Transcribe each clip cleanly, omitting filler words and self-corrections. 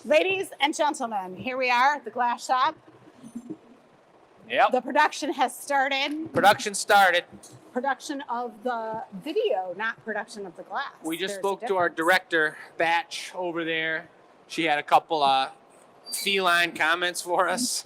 Ladies and gentlemen, here we are at the glass shop. Yep. The production has started. Production started. Production of the video, not production of the glass. We just There's spoke to our director, Batch, over there. She had a couple feline comments for us.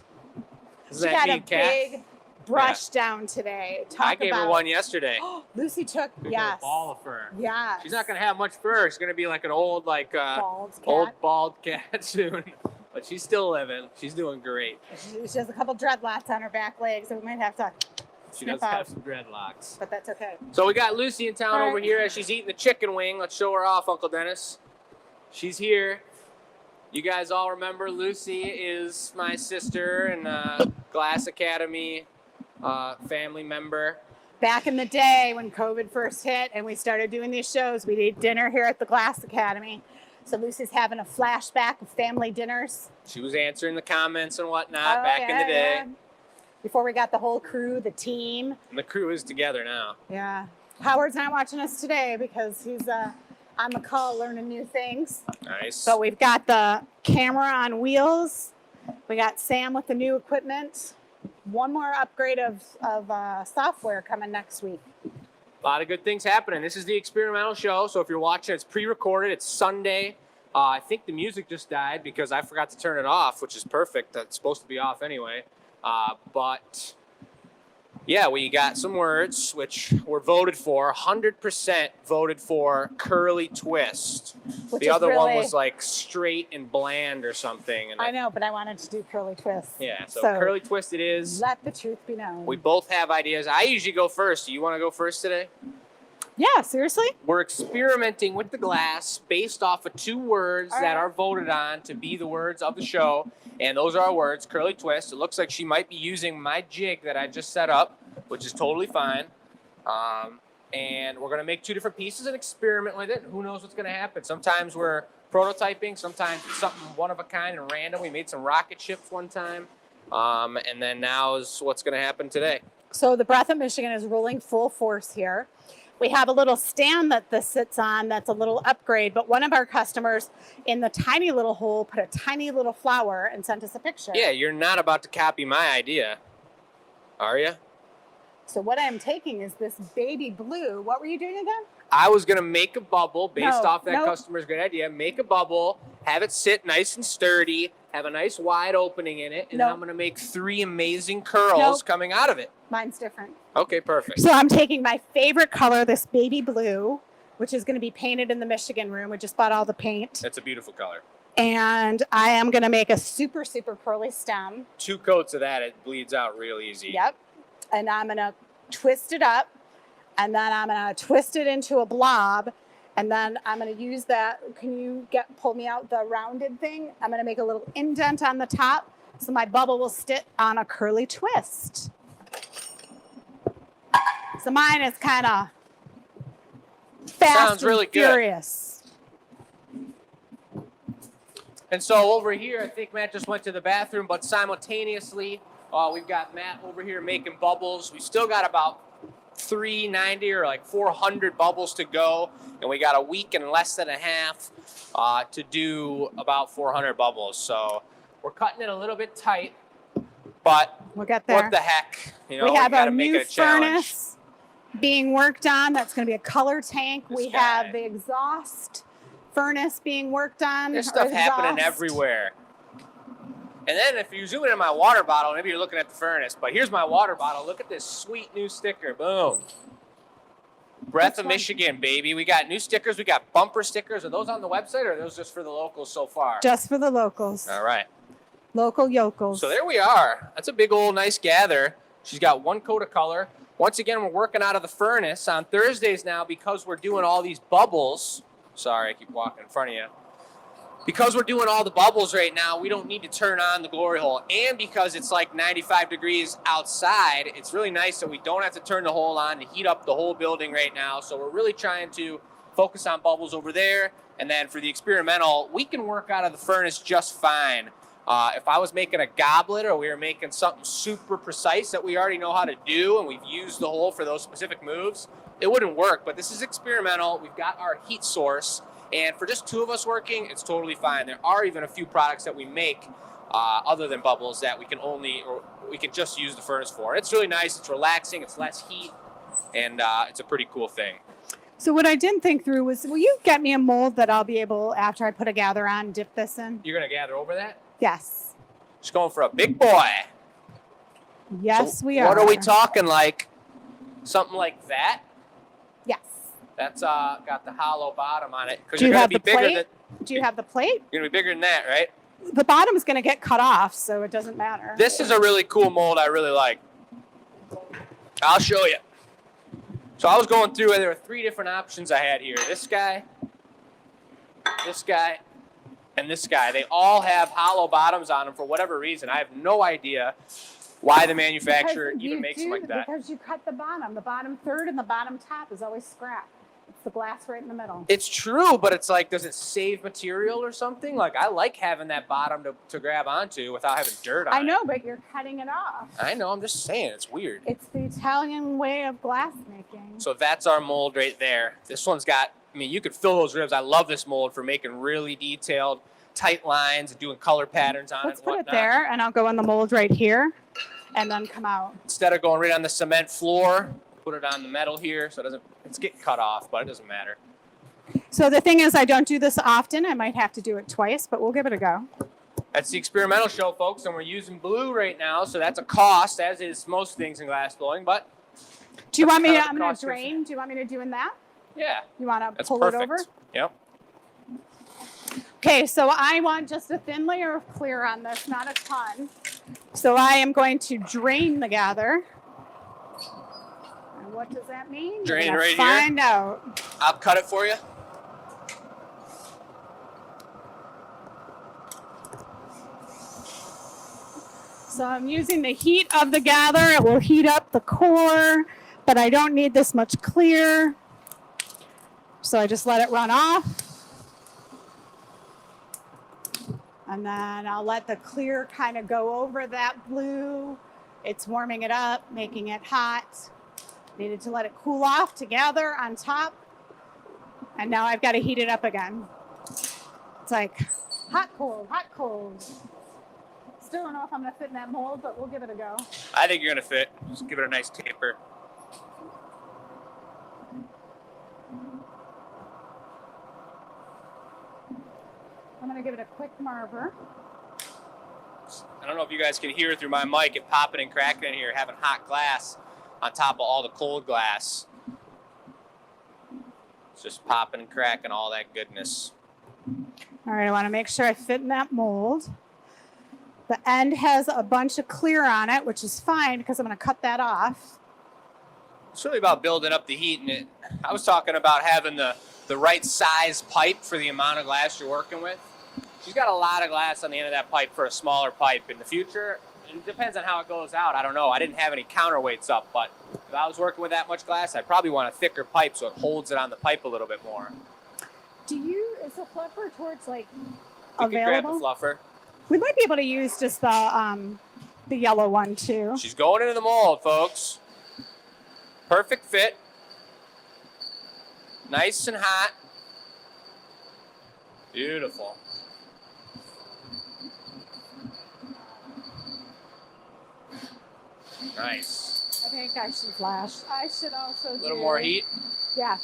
She got a big brush down today. I gave her one yesterday. Lucy took, yes. A ball of fur. Yeah. She's not going to have much fur. She's going to be like an old, bald cat soon. But she's still living. She's doing great. She has a couple dreadlocks on her back legs, so we might have to She does have some dreadlocks. But that's okay. So we got Lucy in town over here as she's eating the chicken wing. Let's show her off, Uncle Dennis. She's here. You guys all remember Lucy is my sister and Glass Academy family member. Back in the day when COVID first hit and we started doing these shows, we'd eat dinner here at the Glass Academy. So Lucy's having a flashback of family dinners. She was answering the comments and whatnot back in the day. Yeah. Before we got the whole crew, the team. And the crew is together now. Yeah. Howard's not watching us today because he's on the call learning new things. Nice. So we've got the camera on wheels. We got Sam with the new equipment. One more upgrade of software coming next week. A lot of good things happening. This is the experimental show, so if you're watching, it's pre-recorded. It's Sunday. I think the music just died because I forgot to turn it off, which is perfect. That's supposed to be off anyway. But yeah, we got some words which were voted for. 100% voted for curly twist. Which the other one was like straight and bland or something. And I know, but I wanted to do curly twist. Yeah, so curly twist it is. Let the truth be known. We both have ideas. I usually go first. Do you want to go first today? Yeah, seriously? We're experimenting with the glass based off of two words that are voted on to be the words of the show. And those are our words, curly twist. It looks like she might be using my jig that I just set up, which is totally fine. And we're going to make two different pieces and experiment with it. Who knows what's going to happen? Sometimes we're prototyping. Sometimes it's something one of a kind and random. We made some rocket ships one time. And then now is what's going to happen today. So the Breath of Michigan is rolling full force here. We have a little stand that this sits on that's a little upgrade, but one of our customers in the tiny little hole put a tiny little flower and sent us a picture. Yeah, you're not about to copy my idea, are you? So what I'm taking is this baby blue. What were you doing again? I was going to make a bubble based off that customer's great idea. Make a bubble, have it sit nice and sturdy, have a nice wide opening in it, and then I'm going to make three amazing curls coming out of it. Mine's different. Okay, perfect. So I'm taking my favorite color, this baby blue, which is going to be painted in the Michigan room. We just bought all the paint. It's a beautiful color. And I am going to make a super, super curly stem. 2 coats of that, it bleeds out real easy. Yep. And I'm going to twist it up, and then I'm going to twist it into a blob, and then I'm going to use that. Can you pull me out the rounded thing? I'm going to make a little indent on the top so my bubble will sit on a curly twist. So mine is kind of fast and furious. And so over here, I think Matt just went to the bathroom, but simultaneously, we've got Matt over here making bubbles. We still got about 390 or like 400 bubbles to go, and we got a week and less than a half to do about 400 bubbles. So we're cutting it a little bit tight, but we'll get there. What the heck? You know, we have a new furnace being worked on. That's going to be a color tank. We have the exhaust furnace being worked on. There's stuff happening everywhere. And then if you zoom in on my water bottle, maybe you're looking at the furnace, but here's my water bottle. Look at this sweet new sticker. Boom. Breath of Michigan, baby. We got new stickers. We got bumper stickers. Are those on the website, or are those just for the locals so far? Just for the locals. All right. Local yokels. So there we are. That's a big old nice gather. She's got 1 coat of color. Once again, we're working out of the furnace on Thursdays now because we're doing all these bubbles. Sorry, I keep walking in front of you. Because we're doing all the bubbles right now, we don't need to turn on the glory hole. And because it's like 95 degrees outside, it's really nice that we don't have to turn the hole on to heat up the whole building right now. So we're really trying to focus on bubbles over there. And then for the experimental, we can work out of the furnace just fine. If I was making a goblet or we were making something super precise that we already know how to do and we've used the hole for those specific moves, it wouldn't work. But this is experimental. We've got our heat source, and for just 2 of us working, it's totally fine. There are even a few products that we make other than bubbles that we can just use the furnace for. It's really nice. It's relaxing. It's less heat, and it's a pretty cool thing. So what I didn't think through was, will you get me a mold that I'll be able, after I put a gather on, dip this in? You're gonna gather over that? Yes. Just going for a big boy. Yes, So we are. What are we talking like? Something like that? Yes. That's got the hollow bottom on it. Because Do you're you gonna have be the bigger plate? than Do you have the plate? you're gonna be bigger than that, right? The bottom is going to get cut off, so it doesn't matter. This is a really cool mold I really like. I'll show you. So I was going through, and there were 3 different options I had here. This guy, and this guy. They all have hollow bottoms on them for whatever reason. I have no idea why the manufacturer even makes them like that. Because you cut the bottom third and the bottom top is always scrap. It's the glass right in the middle. It's true, but it's like, does it save material or something? Like, I like having that bottom to grab onto without having dirt on it. I know, but you're cutting it off. I know, I'm just saying, it's weird. It's the Italian way of glass making. So that's our mold right there. This one's got, I mean, you could fill those ribs. I love this mold for making really detailed, tight lines and doing color patterns on Let's it. put it whatnot. there, and I'll go in the mold right here, and then come out. Instead of going right on the cement floor, put it on the metal here so it's getting cut off, but it doesn't matter. So the thing is, I don't do this often. I might have to do it twice, but we'll give it a go. That's the experimental show, folks, and we're using blue right now, so that's a cost, as is most things in glass blowing, but Do you want me to, kind of I'm the going cost to drain. Do you want me to do in that? yeah, You want to that's pull perfect. it over? Yep. Okay, so I want just a thin layer of clear on this, not a ton. So I am going to drain the gather. And what does that mean? Drain We're gonna right here? find out. I'll cut it for you. So I'm using the heat of the gather. It will heat up the core, but I don't need this much clear. So I just let it run off. And then I'll let the clear kind of go over that blue. It's warming it up, making it hot. Needed to let it cool off to gather on top. And now I've got to heat it up again. It's like hot, cold, hot, cold. Still don't know if I'm going to fit in that mold, but we'll give it a go. I think you're going to fit. Just give it a nice taper. I'm going to give it a quick marver. I don't know if you guys can hear through my mic it popping and cracking in here, having hot glass on top of all the cold glass. It's just popping and cracking all that goodness. All right, I want to make sure I fit in that mold. The end has a bunch of clear on it, which is fine because I'm going to cut that off. It's really about building up the heat. And I was talking about having the right size pipe for the amount of glass you're working with. She's got a lot of glass on the end of that pipe for a smaller pipe. In the future, it depends on how it goes out. I don't know. I didn't have any counterweights up, but if I was working with that much glass, I'd probably want a thicker pipe so it holds it on the pipe a little bit more. Is the fluffer towards like You could grab the available? fluffer. We might be able to use just the yellow one too. She's going into the mold, folks. Perfect fit. Nice and hot. Beautiful. Nice. I think I should flash. I should also A little more heat. Yeah.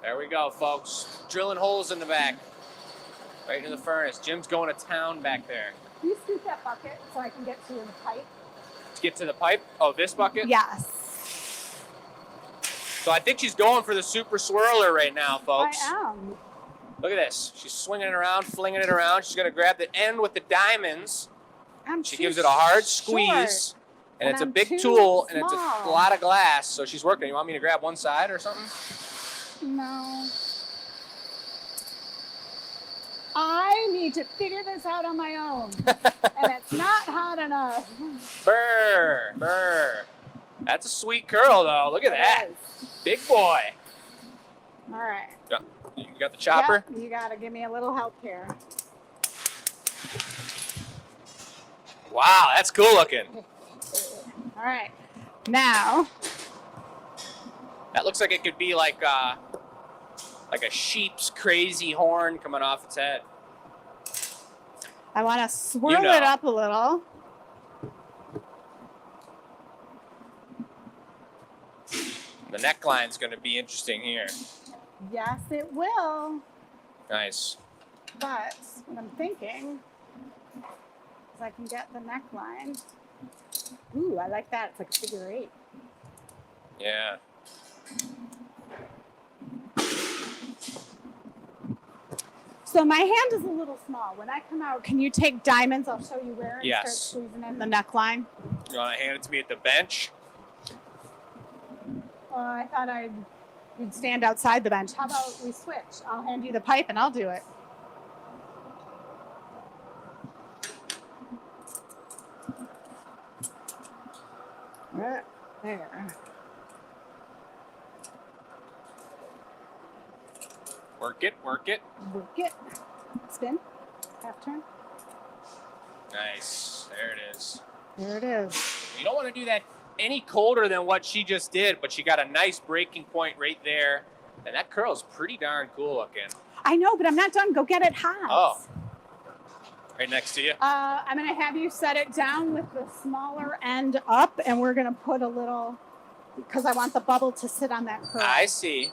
There we go, folks. Drilling holes in the back. Right into the furnace. Jim's going to town back there. Can you scoop that bucket so I can get to the pipe? Let's get to the pipe. Oh, this bucket? Yes. So I think she's going for the super swirler right now, folks. I am. Look at this. She's swinging it around, flinging it around. She's going to grab the end with the diamonds. She gives it a hard squeeze. And it's a I'm big too tool, and it's a small. lot of glass. So she's working. You want me to grab one side or something? No. I need to figure this out on my own. And it's not hot enough. Brr, brr. That's a sweet curl, though. Look at that. It is. Big boy. All right. You got the chopper? Yep, you got to give me a little help here. Wow, that's cool looking. All right. Now, That looks like it could be like a sheep's crazy horn coming off its head. I want to swirl You know. it up a little. The neckline's going to be interesting here. Yes, it will. Nice. But what I'm thinking is I can get the neckline. Ooh, I like that. It's like a figure 8. Yeah. So my hand is a little small. When I come out, can you take diamonds? I'll show you where and Yes. start squeezing in the neckline. You want to hand it to me at the bench? I thought you'd stand outside the bench. How about we switch? I'll hand you the pipe and I'll do it. Right there. Work it, work it. Work it. Spin. Half turn. Nice. There it is. There it is. You don't want to do that any colder than what she just did, but she got a nice breaking point right there. And that curl's pretty darn cool looking. I know, but I'm not done. Go get it hot. Oh. Right next to you. I'm going to have you set it down with the smaller end up, and we're going to put a little, because I want the bubble to sit on that curl. I see.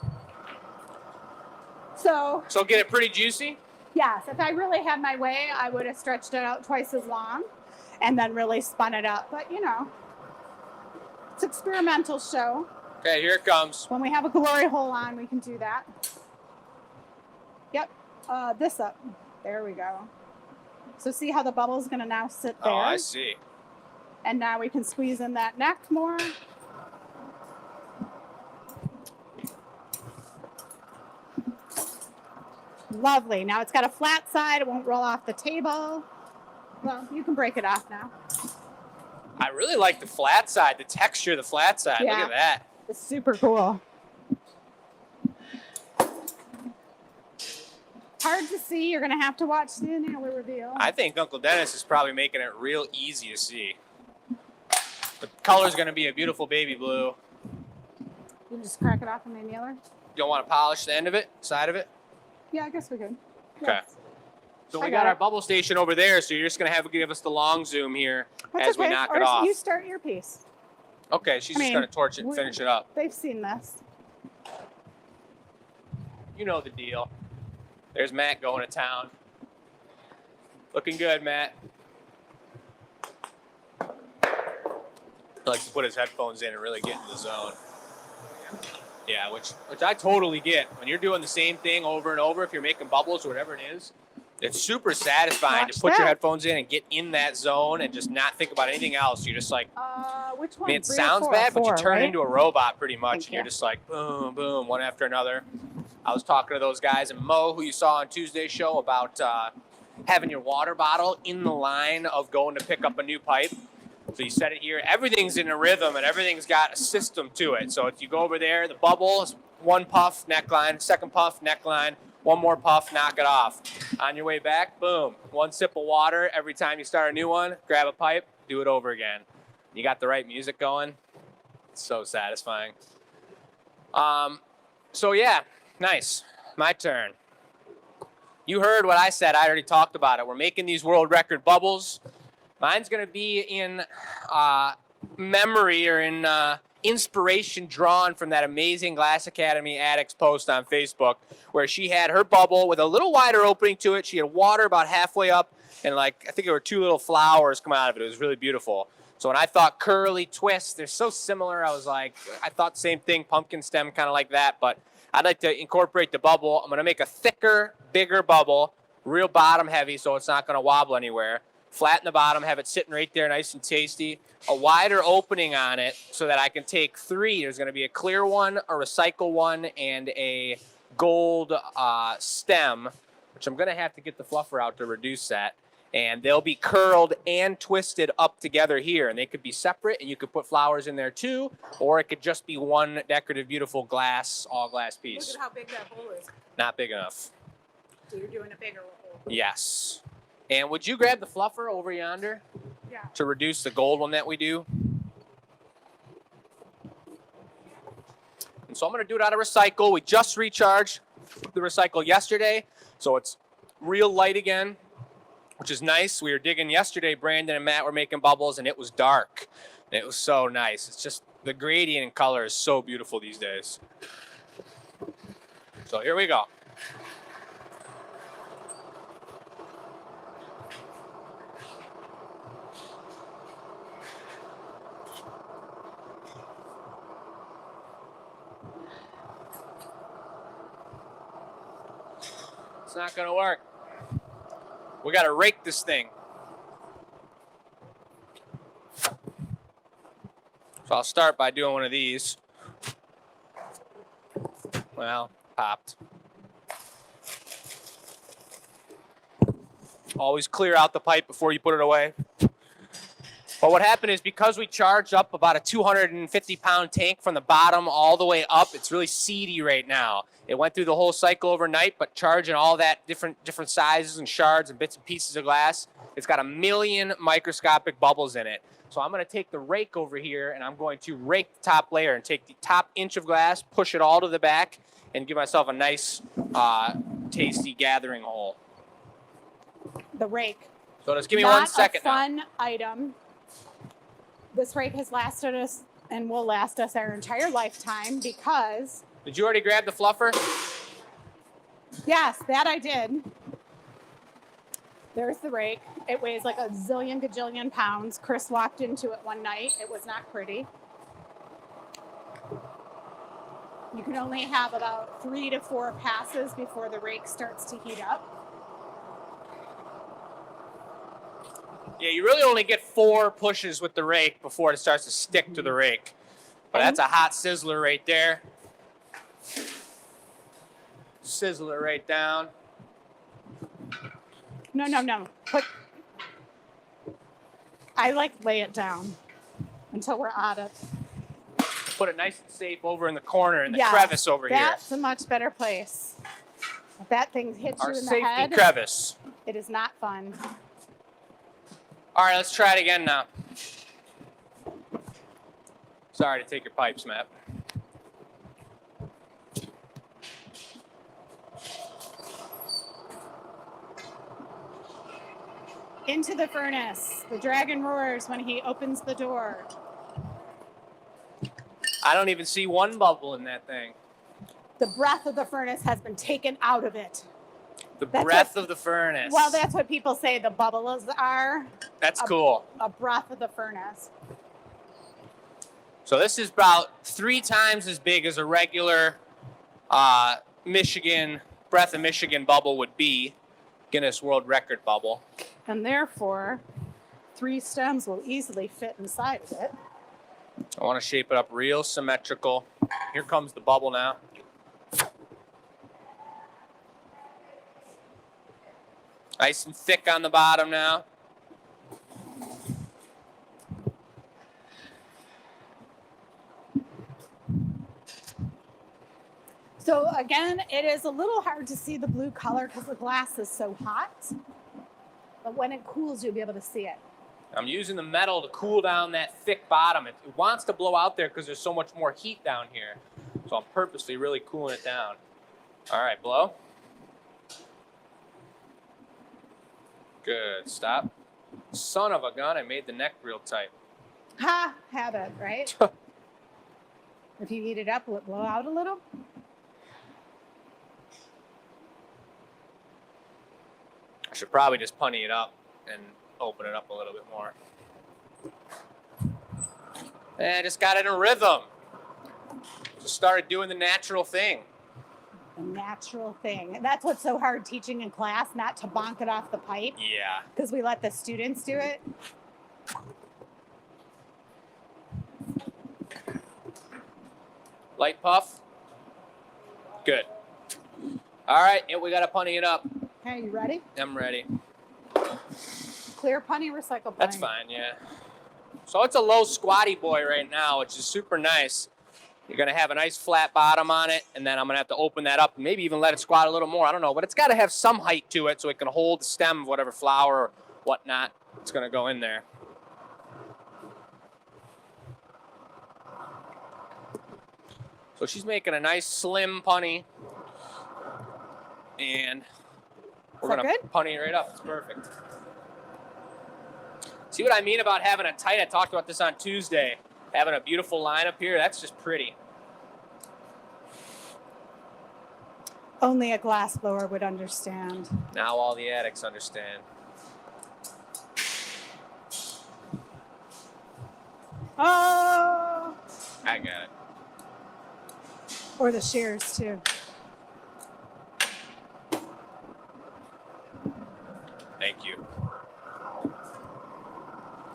So get it pretty juicy? yes, if I really had my way, I would have stretched it out twice as long and then really spun it up. But, you know, it's experimental show. Okay, here it comes. When we have a glory hole on, we can do that. Yep, this up. There we go. So see how the bubble's going to now sit there? Oh, I see. And now we can squeeze in that neck more. Lovely. Now it's got a flat side. It won't roll off the table. Well, you can break it off now. I really like the flat side, the texture of the flat side. Yeah. Look at that. It's super cool. Hard to see. You're going to have to watch the enamel reveal. I think Uncle Dennis is probably making it real easy to see. The color's going to be a beautiful baby blue. You can just crack it off on the annealer. You don't want to polish the end of it, side of it? Yeah, I guess we could. Okay. Yes. So I we got got it. our bubble station over there, so you're just going to have to give us the long zoom here That's as we okay. knock Or it off. You start your piece. Okay, she's I just mean, going to torch it and finish it up. They've seen this. You know the deal. There's Matt going to town. Looking good, Matt. He likes to put his headphones in and really get in the zone. Yeah, which I totally get. When you're doing the same thing over and over, if you're making bubbles or whatever it is, it's super satisfying Watch to put your that. headphones in and get in that zone and just not think about anything else. You're just like, Which I one? mean, it 3 or sounds 4? bad, but you 4, turn right? into a robot pretty much, Thank and you're you. just like boom, boom, one after another. I was talking to those guys in Mo, who you saw on Tuesday's show, about having your water bottle in the line of going to pick up a new pipe. So you set it here. Everything's in a rhythm, and everything's got a system to it. So if you go over there, the bubble is one puff, neckline, second puff, neckline, one more puff, knock it off. On your way back, boom, one sip of water. Every time you start a new one, grab a pipe, do it over again. You got the right music going. It's so satisfying. So yeah, nice. My turn. You heard what I said. I already talked about it. We're making these world record bubbles. Mine's going to be in memory or in inspiration drawn from that amazing Glass Academy Addicts post on Facebook where she had her bubble with a little wider opening to it. She had water about halfway up and I think there were 2 little flowers coming out of it. It was really beautiful. So when I thought curly twists, they're so similar. I thought the same thing, pumpkin stem, kind of like that. But I'd like to incorporate the bubble. I'm going to make a thicker, bigger bubble, real bottom heavy so it's not going to wobble anywhere. Flatten the bottom, have it sitting right there nice and tasty. A wider opening on it so that I can take 3. There's going to be a clear one, a recycle one, and a gold stem, which I'm going to have to get the fluffer out to reduce that. And they'll be curled and twisted up together here. And they could be separate, and you could put flowers in there too, or it could just be one decorative, beautiful glass, all glass piece. Look at how big that hole is. Not big enough. So you're doing a bigger hole. Yes. And would you grab the fluffer over yonder Yeah. to reduce the gold one that we do? And so I'm going to do it out of recycle. We just recharged the recycle yesterday, so it's real light again, which is nice. We were digging yesterday. Brandon and Matt were making bubbles, and it was dark. And it was so nice. It's just the gradient in color is so beautiful these days. So here we go. It's not gonna work. We gotta rake this thing. So I'll start by doing one of these. Well, popped. Always clear out the pipe before you put it away. But what happened is because we charged up about a 250-pound tank from the bottom all the way up, it's really seedy right now. It went through the whole cycle overnight, but charging all that different sizes and shards and bits and pieces of glass, it's got 1 million microscopic bubbles in it. So I'm going to take the rake over here, and I'm going to rake the top layer and take the top inch of glass, push it all to the back, and give myself a nice, tasty gathering hole. The rake. So just give me Not 1 second a fun item. This rake has lasted us and will last us our entire lifetime because... Did you already grab the fluffer? Yes, that I did. There's the rake. It weighs like a zillion gajillion pounds. Chris walked into it one night. It was not pretty. You can only have about 3 to 4 passes before the rake starts to heat up. Yeah, you really only get 4 pushes with the rake before it starts to stick to the rake. But that's a hot sizzler right there. Sizzle it right down. No. I lay it down until we're out of. Put it nice and safe over in the corner in the crevice over here. That's a much better place. If that thing hits Our you in the safety head, crevice. it is not fun. All right, let's try it again now. Sorry to take your pipes, Matt. Into the furnace. The dragon roars when he opens the door. I don't even see one bubble in that thing. The breath of the furnace has been taken out of it. The breath of the furnace. Well, that's what people say the bubbles are. That's cool. A breath of the furnace. So this is about 3 times as big as a regular Michigan, Breath of Michigan bubble would be. Guinness World Record bubble. And therefore, 3 stems will easily fit inside of it. I want to shape it up real symmetrical. Here comes the bubble now. Nice and thick on the bottom now. So again, it is a little hard to see the blue color because the glass is so hot. But when it cools, you'll be able to see it. I'm using the metal to cool down that thick bottom. It wants to blow out there because there's so much more heat down here. So I'm purposely really cooling it down. All right, blow. Good, stop. Son of a gun, I made the neck real tight. Ha, habit, right? If you heat it up, will it blow out a little? I should probably just punny it up and open it up a little bit more. And I just got in a rhythm. Just started doing the natural thing. The natural thing. And that's what's so hard teaching in class, not to bonk it off the pipe. Yeah. Because we let the students do it. Light puff. Good. All right, and we got to punny it up. Okay, you ready? I'm ready. Clear punny, recycle punny. That's fine, yeah. So it's a low squatty boy right now, which is super nice. You're going to have a nice flat bottom on it, and then I'm going to have to open that up and maybe even let it squat a little more. I don't know, but it's got to have some height to it so it can hold the stem of whatever flower or whatnot it's going to go in there. So So she's making a nice slim punny. And we're Is that going to good? punny it right up. It's perfect. See what I mean about having a tight? I talked about this on Tuesday. Having a beautiful line up here, that's just pretty. Only a glass blower would understand. Now all the addicts understand. Oh! I got it. Or the shears, too. Thank you.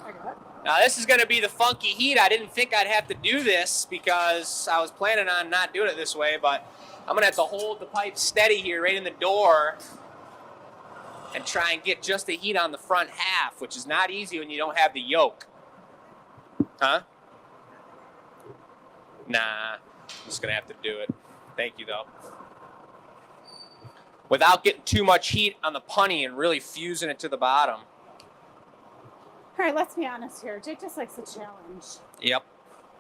I got it. Now this is going to be the funky heat. I didn't think I'd have to do this because I was planning on not doing it this way, but I'm going to have to hold the pipe steady here right in the door and try and get just the heat on the front half, which is not easy when you don't have the yoke. Huh? Nah, I'm just going to have to do it. Thank you, though. Without getting too much heat on the punny and really fusing it to the bottom. All right, let's be honest here. Jake just likes a challenge. Yep.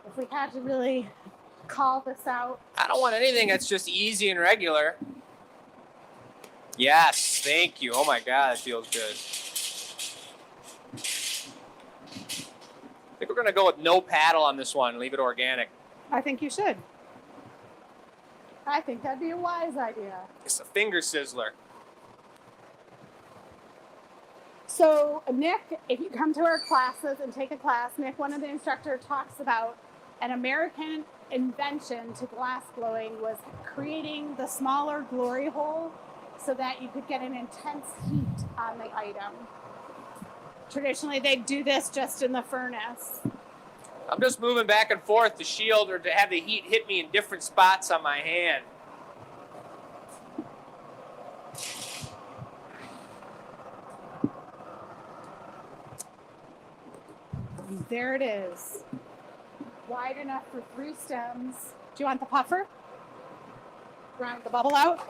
If we had to really call this out. I don't want anything that's just easy and regular. Yes, thank you. Oh my God, that feels good. I think we're gonna go with no paddle on this one. Leave it organic. I think you should. I think that'd be a wise idea. It's a finger sizzler. So, Nick, if you come to our classes and take a class, Nick, one of the instructors, talks about an American invention to glass blowing was creating the smaller glory hole so that you could get an intense heat on the item. Traditionally, they'd do this just in the furnace. I'm just moving back and forth to shield or to have the heat hit me in different spots on my hand. And there it is. Wide enough for 3 stems. Do you want the puffer? Round the bubble out?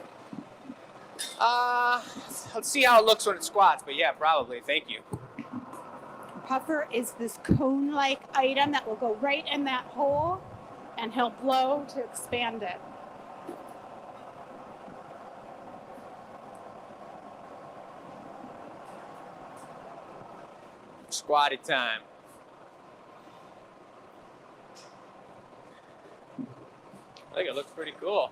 Let's see how it looks when it squats, but yeah, probably. Thank you. Puffer is this cone-like item that will go right in that hole, and he'll blow to expand it. Squatty time. I think it looks pretty cool.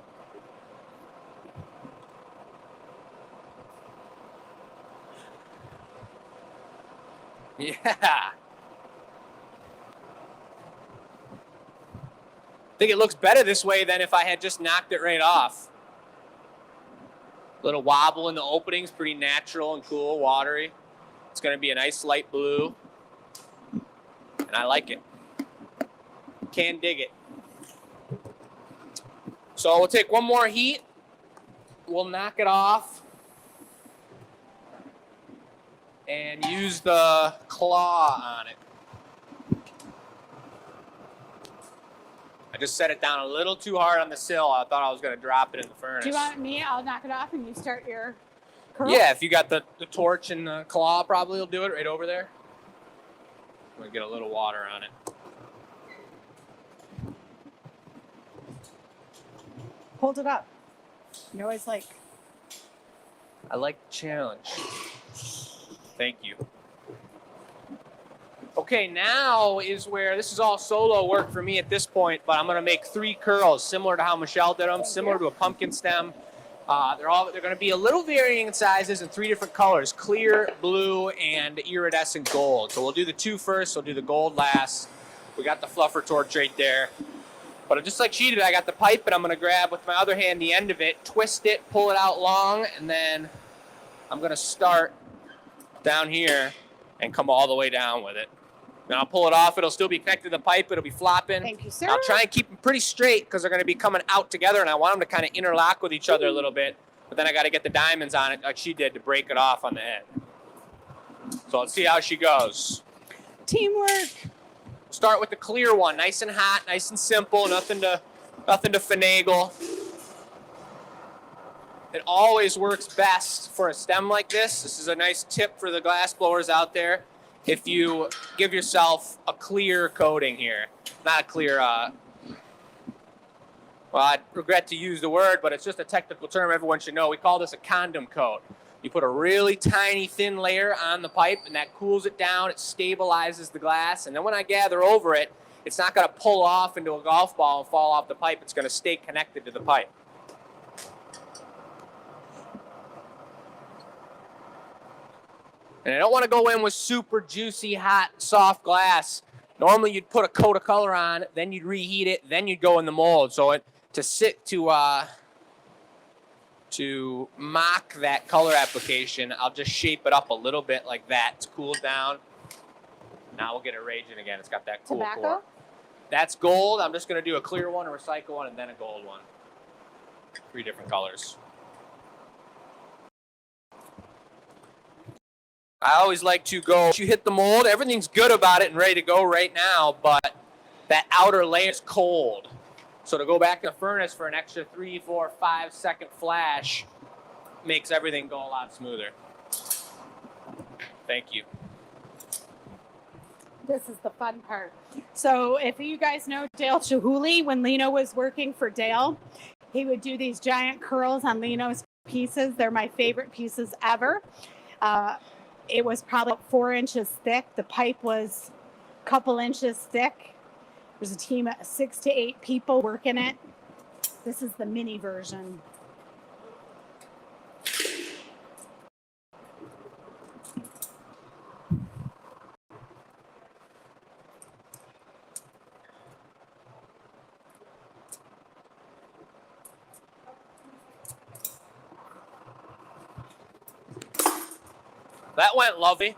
Yeah. I think it looks better this way than if I had just knocked it right off. Little wobble in the openings, pretty natural and cool, watery. It's going to be a nice light blue. And I like it. Can dig it. So we'll take one more heat. We'll knock it off. And use the claw on it. I just set it down a little too hard on the sill. I thought I was going to drop it in the furnace. Do you want me? I'll knock it off and you start your curl? Yeah, if you got the torch and the claw, probably will do it right over there. I'm going to get a little water on it. Hold it up. You always like. I like the challenge. Thank you. Okay, now is where this is all solo work for me at this point, but I'm going to make 3 curls similar to how Michelle did them, similar to a pumpkin stem. They're going to be a little varying in sizes in 3 different colors: clear, blue, and iridescent gold. So we'll do the 2 first. We'll do the gold last. We got the fluffer torch right there. But just like she did, I got the pipe, and I'm going to grab with my other hand the end of it, twist it, pull it out long, and then I'm going to start down here and come all the way down with it. Then I'll pull it off. It'll still be connected to the pipe. It'll be flopping. Thank you, sir. I'll try and keep them pretty straight because they're going to be coming out together, and I want them to kind of interlock with each other a little bit. But then I got to get the diamonds on it like she did to break it off on the end. So let's see how she goes. Teamwork. Start with the clear one, nice and hot, nice and simple, nothing to finagle. It always works best for a stem like this. This is a nice tip for the glass blowers out there. If you give yourself a clear coating here, not a clear Well, I regret to use the word, but it's just a technical term everyone should know. We call this a condom coat. You put a really tiny, thin layer on the pipe, and that cools it down. It stabilizes the glass, and then when I gather over it, it's not going to pull off into a golf ball and fall off the pipe. It's going to stay connected to the pipe. And I don't want to go in with super juicy, hot, soft glass. Normally, you'd put a coat of color on, then you'd reheat it, then you'd go in the mold. So to mock that color application, I'll just shape it up a little bit like that. It's cooled down. Now we'll get it raging again. It's got that cool Tobacco? core. That's gold. I'm just going to do a clear one, a recycle one, and then a gold one. 3 different colors. I always like to go, you hit the mold, everything's good about it and ready to go right now, but that outer layer is cold. So to go back to the furnace for an extra 3, 4, 5 second flash makes everything go a lot smoother. Thank you. This is the fun part. So if you guys know Dale Chihuly, when Lino was working for Dale, he would do these giant curls on Lino's pieces. They're my favorite pieces ever. It was probably 4 inches thick. The pipe was a couple inches thick. There's a team of 6 to 8 people working it. This is the mini version. That went lovely.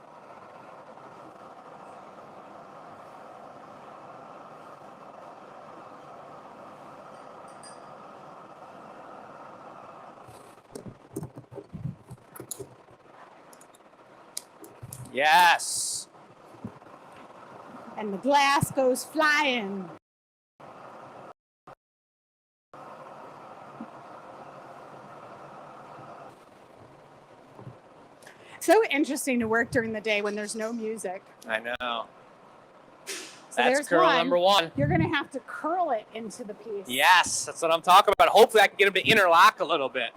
Yes. And the glass goes flying. So interesting to work during the day when there's no music. I know. So That's there's curl one. number 1. You're going to have to curl it into the piece. Yes, that's what I'm talking about. Hopefully I can get them to interlock a little bit.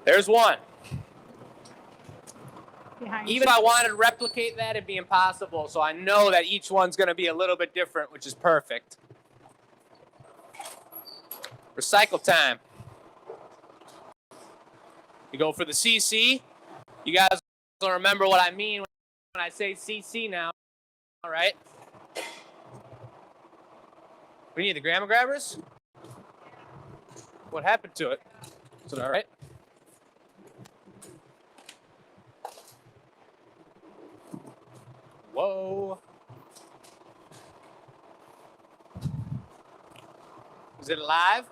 There's one. Behind Even if I wanted to replicate that, it'd be impossible. So I know that each one's going to be a little bit different, which is perfect. Recycle time. You go for the CC. You guys will remember what I mean when I say CC now. All right. We need the grandma grabbers. What happened to it? Is it all right? Whoa. Is it alive?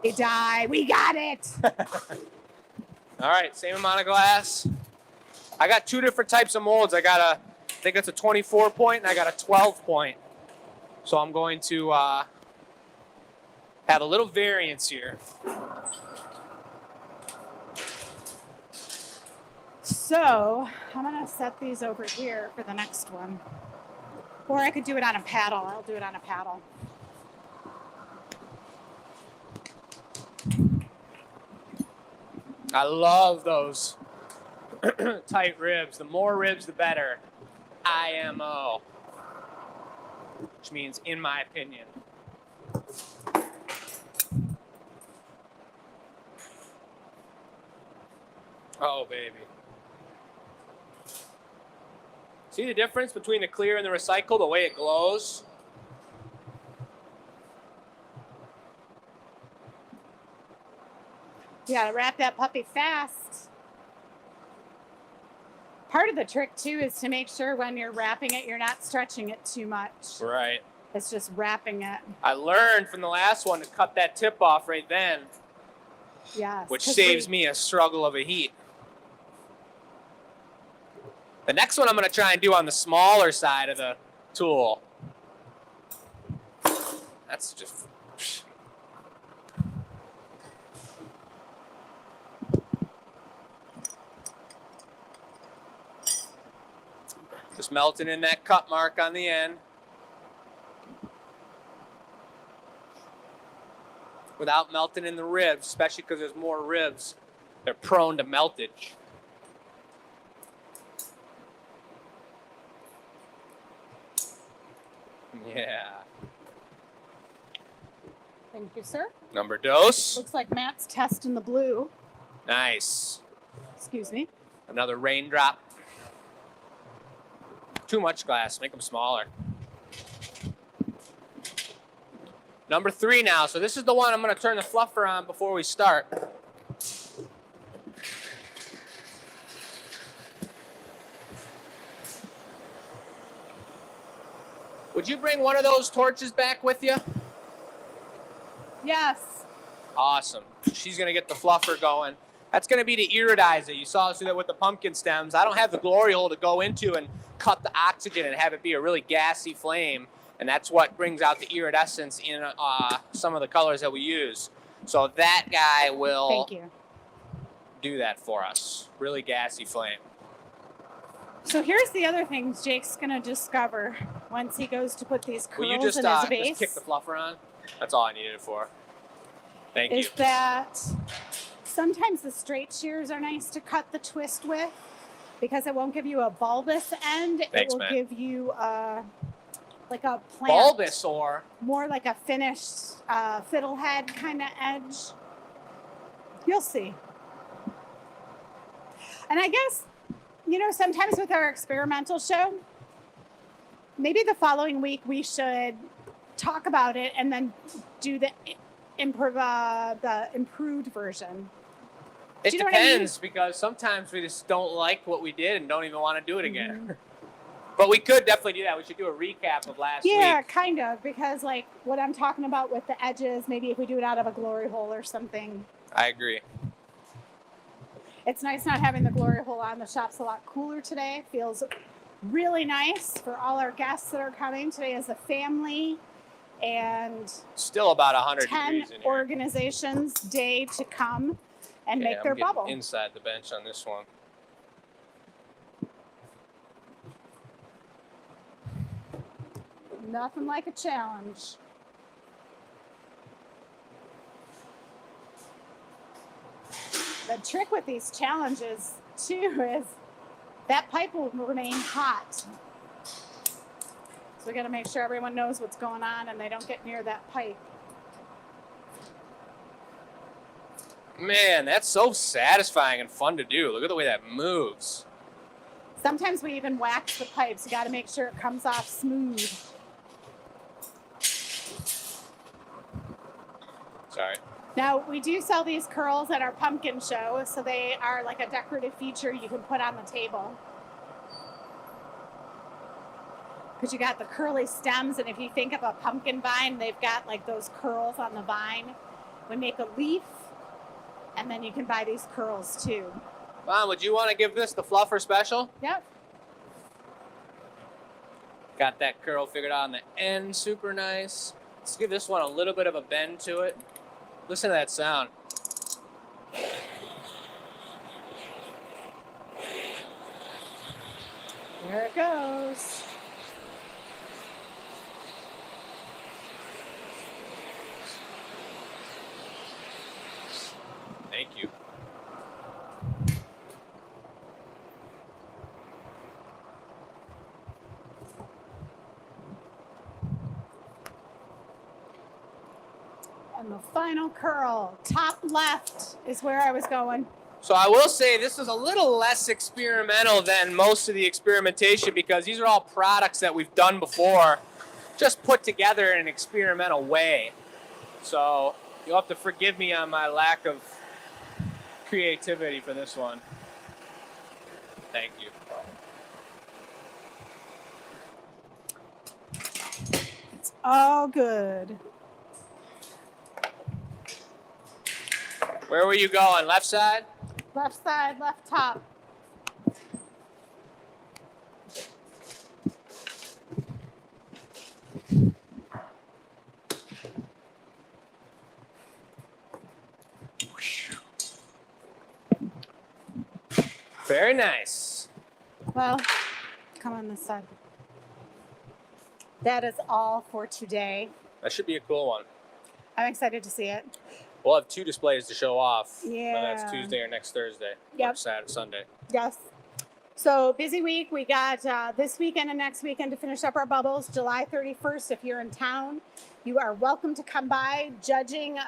They die. We got it. All right, same amount of glass. I got 2 different types of molds. I think it's a 24 point and I got a 12 point. So I'm going to have a little variance here. So I'm going to set these over here for the next one. Or I could do it on a paddle. I'll do it on a paddle. I love those tight ribs. The more ribs, the better. IMO. Which means, in my opinion. Oh, baby. See the difference between the clear and the recycle, the way it glows? You gotta wrap that puppy fast. Part of the trick too is to make sure when you're wrapping it, you're not stretching it too much. Right. It's just wrapping it. I learned from the last one to cut that tip off right then, Yes. which saves me a struggle of a heat. The next one I'm going to try and do on the smaller side of the tool. That's just... Just melting in that cut mark on the end. without melting in the ribs, especially because there's more ribs. They're prone to meltage. Yeah. Thank you, sir. Number dose. Looks like Matt's testing the blue. Nice. Excuse me. Another raindrop. Too much glass. Make them smaller. Number 3 now. So this is the one I'm going to turn the fluffer on before we start. Would you bring one of those torches back with you? Yes. Awesome. She's going to get the fluffer going. That's going to be the iridizer. You saw us do that with the pumpkin stems. I don't have the glory hole to go into and cut the oxygen and have it be a really gassy flame. And that's what brings out the iridescence in some of the colors that we use. So that guy will Thank you. do that for us. Really gassy flame. So here's the other things Jake's gonna discover once he goes to put these Will you curls just, in his just base. kick the fluffer on? That's all I needed it for. Thank you. Is that sometimes the straight shears are nice to cut the twist with because it won't give you a bulbous end. Thanks, it will man. give you like a plant. Bulbous or? More like a finished fiddlehead kind of edge. You'll see. And I guess, you know, sometimes with our experimental show, maybe the following week we should talk about it and then do the improved version. It Do you know what I mean? depends because sometimes we just don't like what we did and don't even want to do it again. But we could definitely do that. We should do a recap of last Yeah, week. kind of, because like what I'm talking about with the edges, maybe if we do it out of a glory hole or something. I agree. It's nice not having the glory hole on. The shop's a lot cooler today. Feels really nice for all our guests that are coming. Today is a family and Still about 100 10 degrees in here. organizations day to come and Okay, make I'm their getting bubble. inside the bench on this one. Nothing like a challenge. The trick with these challenges too is that pipe will remain hot. So we got to make sure everyone knows what's going on and they don't get near that pipe. Man, that's so satisfying and fun to do. Look at the way that moves. Sometimes we even wax the pipes. You got to make sure it comes off smooth. Sorry. Now, we do sell these curls at our pumpkin show, so they are like a decorative feature you can put on the table. Because you got the curly stems, and if you think of a pumpkin vine, they've got like those curls on the vine. We make a leaf, and then you can buy these curls too. Mom, would you want to give this the fluffer special? Yep. Got that curl figured out on the end, super nice. Let's give this one a little bit of a bend to it. Listen to that sound. There it goes. Thank you. And the final curl, top left, is where I was going. So I will say this is a little less experimental than most of the experimentation because these are all products that we've done before, just put together in an experimental way. So you'll have to forgive me on my lack of creativity for this one. Thank you. It's all good. Where were you going? Left side? Left side, left top. Very nice. Well, come on this side. That is all for today. That should be a cool one. I'm excited to see it. We'll have 2 displays to show off. Yeah. Whether that's Tuesday or next Thursday. Yep. Or Saturday, Sunday. Yes. So busy week. We got this weekend and next weekend to finish up our bubbles. July 31st. If you're in town, you are welcome to come by. Judging.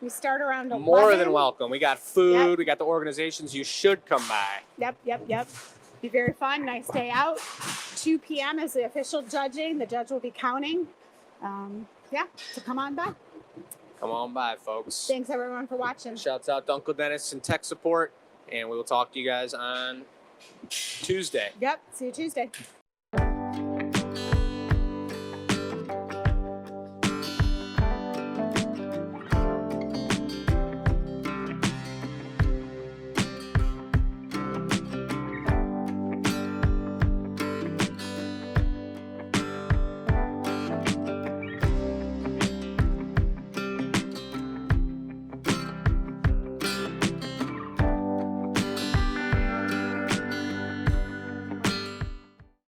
We start around 11. More than welcome. We got food. Yep. We got the organizations. You should come by. Yep. Be very fun. Nice day out. 2 p.m. is the official judging. The judge will be counting. So come on by. Come on by, folks. Thanks everyone for watching. Shouts out to Uncle Dennis and tech support. And we will talk to you guys on Tuesday. Yep. See you Tuesday.